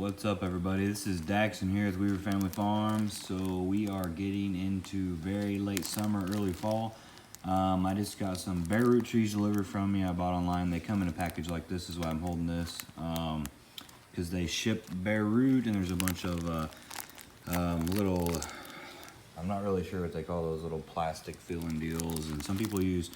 What's up, everybody? This is Daxon here at Weaver Family Farms. So we are getting into very late summer, early fall. I just got some bare root trees delivered from me. I bought online. They come in a package like this. Is why I'm holding this, because they ship bare root, and there's a bunch of little, I'm not really sure what they call those, little plastic filling deals. And some people use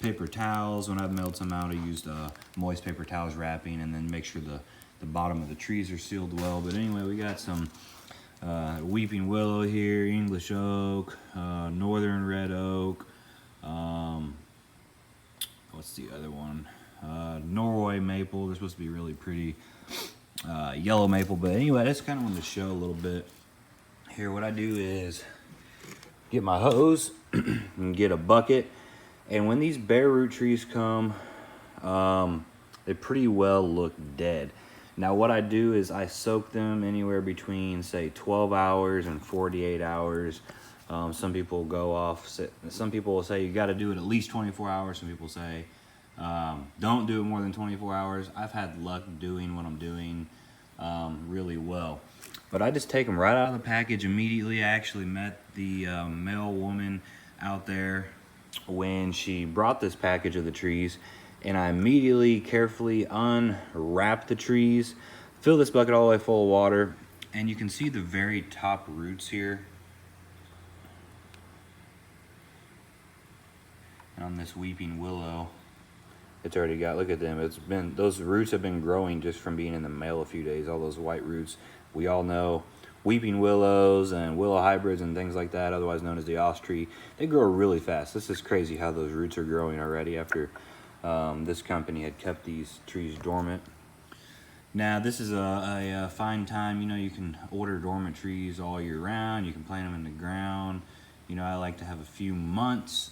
paper towels. When I've mailed some out, I used moist paper towels wrapping, and then make sure the bottom of the trees are sealed well. But anyway, we got some weeping willow here, English oak, northern red oak, what's the other one, Norway maple. They're supposed to be really pretty, yellow maple. But anyway, I just kind of wanted to show a little bit here. What I do is get my hose and get a bucket, and when these bare root trees come, they pretty well look dead. Now what I do is I soak them anywhere between, say, 12 hours and 48 hours. Some people go off, some people will say you got to do it at least 24 hours. Some people say don't do it more than 24 hours. I've had luck doing what I'm doing really well. But I just take them right out of the package immediately. I actually met the male woman out there when she brought this package of the trees, and I immediately carefully unwrap the trees, fill this bucket all the way full of water, and you can see the very top roots here. And on this weeping willow, it's already got, look at them, those roots have been growing just from being in the mail a few days, all those white roots. We all know weeping willows and willow hybrids and things like that, otherwise known as the oss tree, they grow really fast. This is crazy how those roots are growing already after this company had kept these trees dormant. Now this is a fine time. You know, you can order dormant trees all year round. You can plant them in the ground. You know, I like to have a few months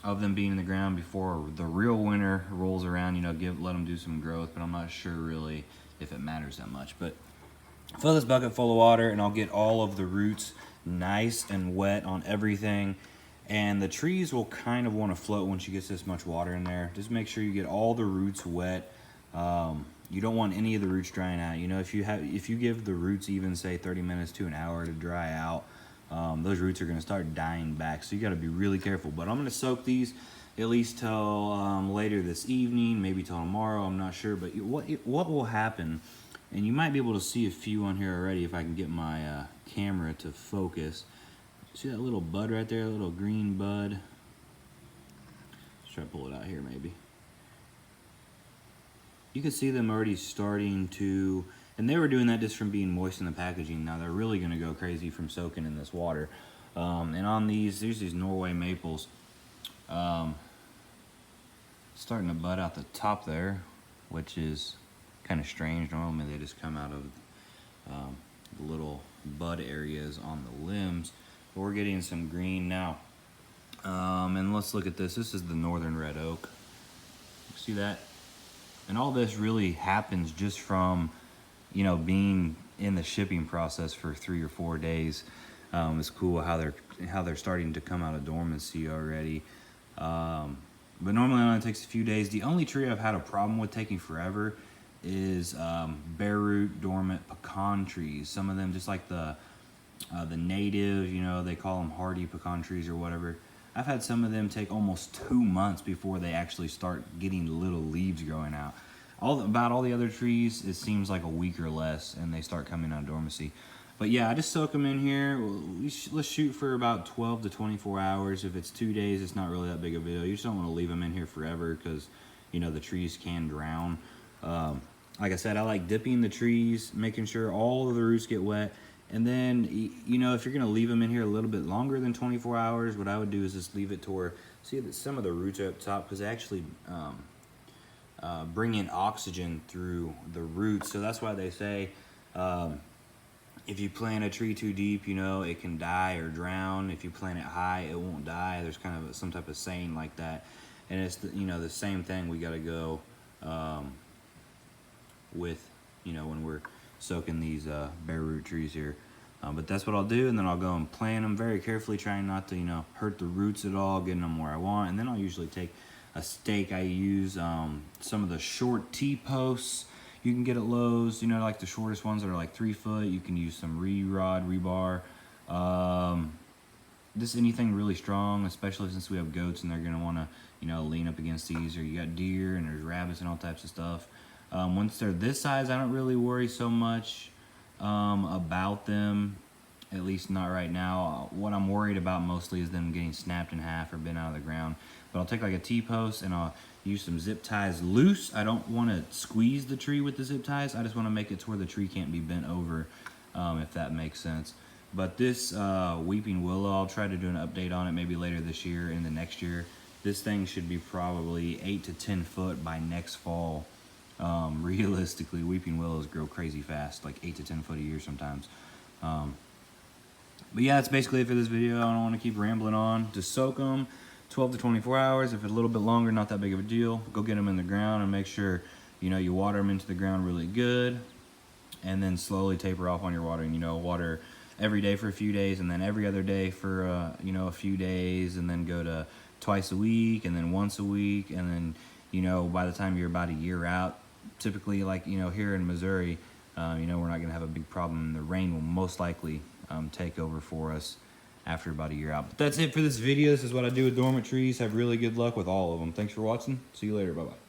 of them being in the ground before the real winter rolls around. You know, let them do some growth, but I'm not sure really if it matters that much. But fill this bucket full of water, and I'll get all of the roots nice and wet on everything. And the trees will kind of want to float once you get this much water in there. Just make sure you get all the roots wet. You don't want any of the roots drying out. You know, if you give the roots even, say, 30 minutes to an hour to dry out, those roots are going to start dying back. So you got to be really careful. But I'm going to soak these at least till later this evening, maybe till tomorrow. I'm not sure. But what will happen, and you might be able to see a few on here already if I can get my camera to focus. See that little bud right there, a little green bud? Let's try to pull it out here maybe. You can see them already starting to, and they were doing that just from being moist in the packaging. Now they're really gonna go crazy from soaking in this water. And on these, there's these Norway maples. Starting to bud out the top there, which is kind of strange. Normally they just come out of the little bud areas on the limbs. We're getting some green now. And let's look at this. This is the northern red oak. See that? And all this really happens just from, you know, being in the shipping process for 3 or 4 days. It's cool how they're starting to come out of dormancy already. But normally it only takes a few days. The only tree I've had a problem with taking forever is bare root dormant pecan trees. Some of them, just like the native, you know, they call them hardy pecan trees or whatever. I've had some of them take almost 2 months before they actually start getting little leaves growing out. About all the other trees, it seems like a week or less, and they start coming out of dormancy. But yeah, I just soak them in here. Let's shoot for about 12 to 24 hours. If it's 2 days, it's not really that big of a deal. You just don't want to leave them in here forever because, you know, the trees can drown. Like I said, I like dipping the trees, making sure all of the roots get wet. And then, you know, if you're going to leave them in here a little bit longer than 24 hours, what I would do is just leave it to where, see that some of the roots are up top, because they actually bring in oxygen through the roots. So that's why they say if you plant a tree too deep, you know, it can die or drown. If you plant it high, it won't die. There's kind of some type of saying like that. And it's, you know, the same thing we got to go with, you know, when we're soaking these bare root trees here. But that's what I'll do, and then I'll go and plant them very carefully, trying not to, you know, hurt the roots at all, getting them where I want. And then I'll usually take a stake. I use some of the short T-posts. you can get at Lowe's, you know, like the shortest ones that are like 3 foot. You can use some rod, rebar. Just anything really strong, especially since we have goats and they're gonna wanna, you know, lean up against these, or you got deer and there's rabbits and all types of stuff. Once they're this size, I don't really worry so much about them, at least not right now. What I'm worried about mostly is them getting snapped in half or bent out of the ground. But I'll take like a T-post and I'll use some zip ties loose. I don't want to squeeze the tree with the zip ties. I just want to make it to where the tree can't be bent over, if that makes sense. But this weeping willow, I'll try to do an update on it maybe later this year and the next year. This thing should be probably 8 to 10 foot by next fall. Realistically, weeping willows grow crazy fast, like 8 to 10 foot a year sometimes. But yeah, that's basically it for this video. I don't want to keep rambling on. Just soak them 12 to 24 hours. If it's a little bit longer, not that big of a deal. Go get them in the ground and make sure, you know, you water them into the ground really good, and then slowly taper off on your watering. You know, water every day for a few days, and then every other day for you know, a few days, and then go to twice a week, and then once a week, and then, you know, by the time you're about a year out, typically, like, you know, here in Missouri, you know, we're not going to have a big problem. The rain will most likely take over for us after about a year out. But that's it for this video. This is what I do with dormant trees. Have really good luck with all of them. Thanks for watching. See you later. Bye-bye.